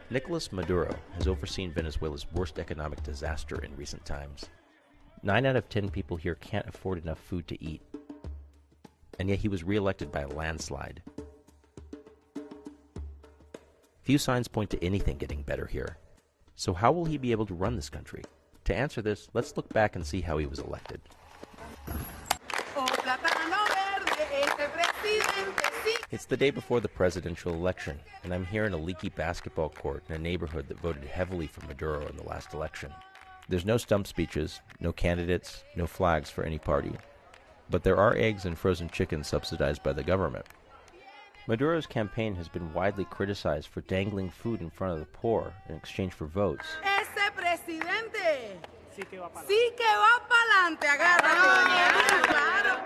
Nicolas Maduro has overseen Venezuela's worst economic disaster in recent times. 9 out of 10 people here can't afford enough food to eat. And yet he was re-elected by a landslide. Few signs point to anything getting better here. So how will he be able to run this country? To answer this, let's look back and see how he was elected. It's the day before the presidential election, and I'm here in a leaky basketball court in a neighborhood that voted heavily for Maduro in the last election. There's no stump speeches, no candidates, no flags for any party. But there are eggs and frozen chicken subsidized by the government. Maduro's campaign has been widely criticized for dangling food in front of the poor in exchange for votes. Ese presidente sí que va pa'lante, agárrate. Claro.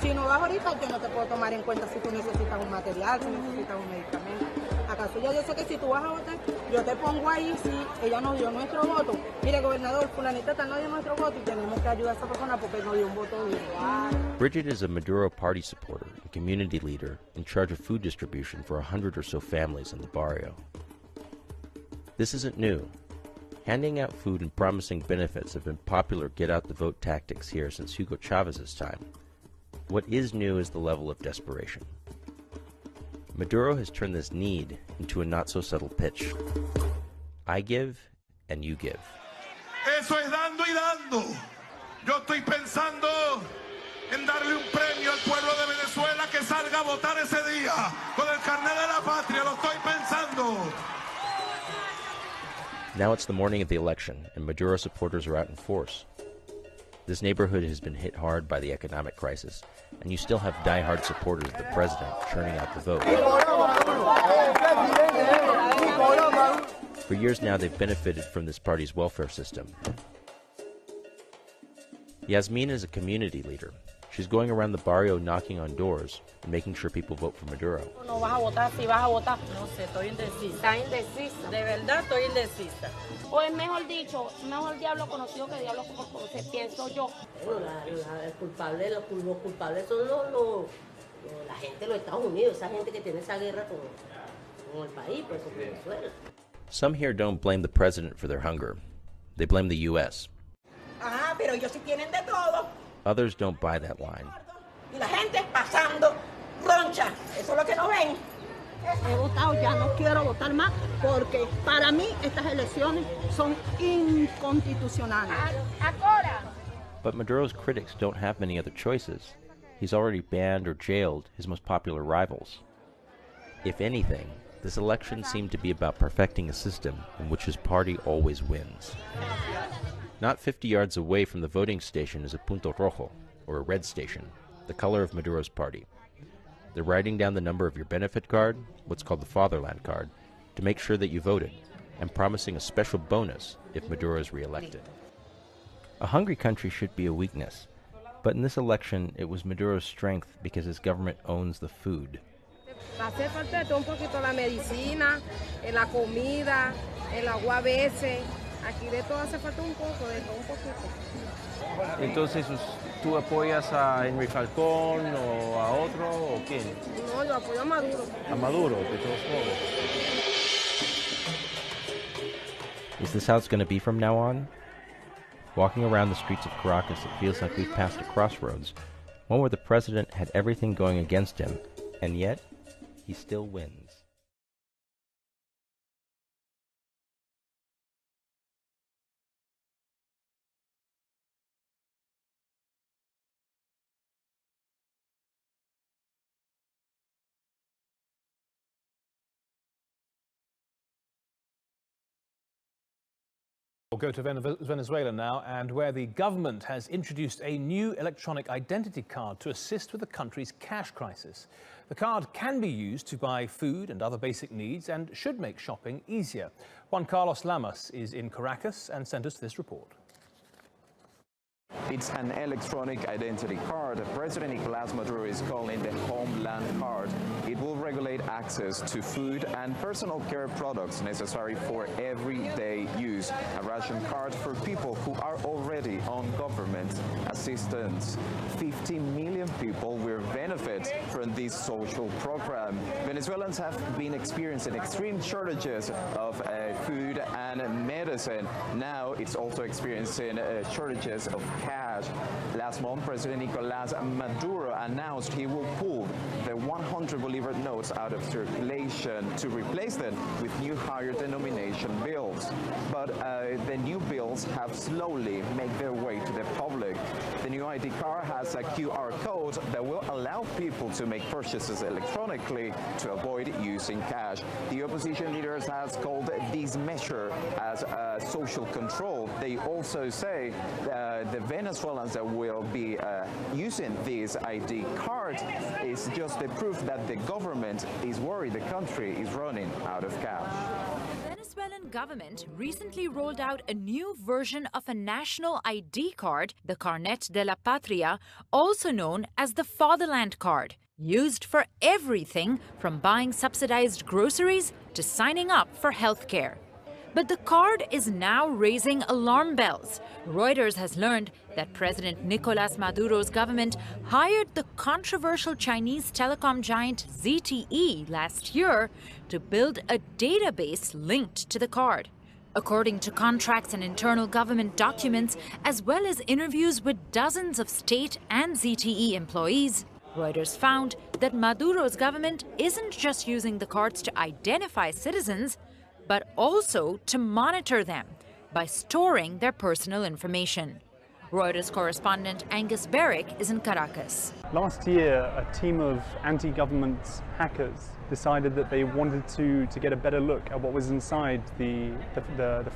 Si no vas ahorita, yo no te puedo tomar en cuenta si tú necesitas un material, si necesitas un medicamento. ¿Acaso ya yo sé que si tú vas a votar, yo te pongo ahí, si ella nos dio nuestro voto? Mire, gobernador, fulanita no dio nuestro voto y tenemos que ayudar a esa persona porque no dio un voto igual. Bridget is a Maduro party supporter and community leader in charge of food distribution for 100 or so families in the barrio. This isn't new. Handing out food and promising benefits have been popular get-out-the-vote tactics here since Hugo Chávez's time. What is new is the level of desperation. Maduro has turned this need into a not-so-subtle pitch. I give, and you give. Eso es dando y dando. Yo estoy pensando en darle un premio al pueblo de Venezuela que salga a votar ese día con el carnet de la patria. Lo estoy pensando. Now it's the morning of the election, and Maduro supporters are out in force. This neighborhood has been hit hard by the economic crisis, and you still have die-hard supporters of the president churning out the vote. For years now, they've benefited from this party's welfare system. Yasmin is a community leader. She's going around the barrio knocking on doors and making sure people vote for Maduro. No vas a votar, si vas a votar. No sé, estoy indecisa. ¿Estás indecisa? De verdad estoy indecisa. O es mejor dicho, mejor diablo conocido que diablo por conocer, pienso yo. Bueno, los culpables son la gente de los Estados Unidos, esa gente que tiene esa guerra con el país, pues con Venezuela. Some here don't blame the president for their hunger. They blame the U.S. Ah, pero ellos sí tienen de todo. Others don't buy that line. Y la gente pasando roncha. Eso es lo que no ven. He votado, ya no quiero votar más porque para mí estas elecciones son inconstitucionales. But Maduro's critics don't have many other choices. He's already banned or jailed his most popular rivals. If anything, this election seemed to be about perfecting a system in which his party always wins. Not 50 yards away from the voting station is a punto rojo, or a red station, the color of Maduro's party. They're writing down the number of your benefit card, what's called the fatherland card, to make sure that you voted, and promising a special bonus if Maduro is re-elected. A hungry country should be a weakness, but in this election it was Maduro's strength because his government owns the food. Hace falta de todo un poquito la medicina, la comida, el agua a veces. Aquí de todo hace falta un poco, de todo un poquito. Entonces, ¿tú apoyas a Henry Falcón o a otro o quién? No, yo apoyo a Maduro. A Maduro, de todos modos. Is this how it's going to be from now on? Walking around the streets of Caracas, it feels like we've passed a crossroads, one where the president had everything going against him, and yet he still wins. We'll go to Venezuela now, and where the government has introduced a new electronic identity card to assist with the country's cash crisis. The card can be used to buy food and other basic needs and should make shopping easier. Juan Carlos Lamas is in Caracas and sent us this report. It's an electronic identity card President Nicolás Maduro is calling the Homeland Card. It will regulate access to food and personal care products necessary for everyday use. A ration card for people who are already on government assistance. 50 million people will benefit from this social program. Venezuelans have been experiencing extreme shortages of food and medicine. Now it's also experiencing shortages of cash. Last month, President Nicolás Maduro announced he will pull the 100 Bolivar notes out of circulation to replace them with new higher denomination bills. But the new bills have slowly made their way to the public. The new ID card has a QR code that will allow people to make purchases electronically to avoid using cash. The opposition leaders has called this measure as social control. They also say the Venezuelans that will be using this ID card is just the proof that the government is worried the country is running out of cash. The Venezuelan government recently rolled out a new version of a national ID card, the Carnet de la Patria, also known as the Fatherland Card, used for everything from buying subsidized groceries to signing up for health care. But the card is now raising alarm bells. Reuters has learned that President Nicolás Maduro's government hired the controversial Chinese telecom giant ZTE last year to build a database linked to the card. According to contracts and internal government documents, as well as interviews with dozens of state and ZTE employees, Reuters found that Maduro's government isn't just using the cards to identify citizens, but also to monitor them by storing their personal information. Reuters correspondent Angus Berwick is in Caracas. Last year, a team of anti-government hackers decided that they wanted to get a better look at what was inside the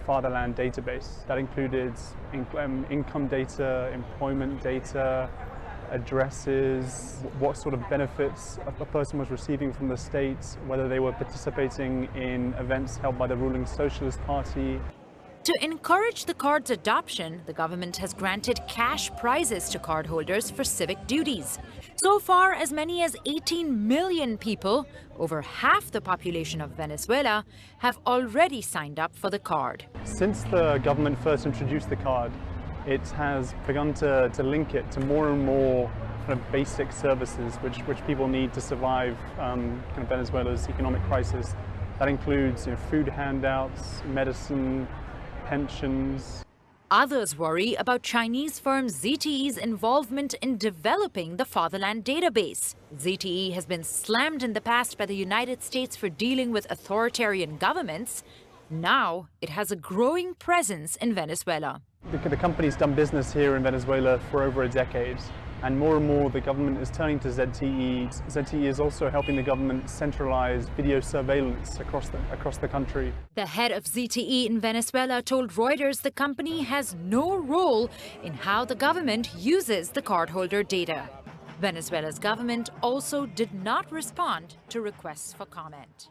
Fatherland database. That included income data, employment data, addresses, what sort of benefits a person was receiving from the state, whether they were participating in events held by the ruling Socialist Party. To encourage the card's adoption, the government has granted cash prizes to cardholders for civic duties. So far, as many as 18 million people, over half the population of Venezuela, have already signed up for the card. Since the government first introduced the card, it has begun to link it to more and more kind of basic services which people need to survive kind of Venezuela's economic crisis. That includes food handouts, medicine, pensions. Others worry about Chinese firm ZTE's involvement in developing the Fatherland database. ZTE has been slammed in the past by the United States for dealing with authoritarian governments. Now it has a growing presence in Venezuela. The company's done business here in Venezuela for over a decade, and more the government is turning to ZTE. ZTE is also helping the government centralize video surveillance across the country. The head of ZTE in Venezuela told Reuters the company has no role in how the government uses the cardholder data. Venezuela's government also did not respond to requests for comment.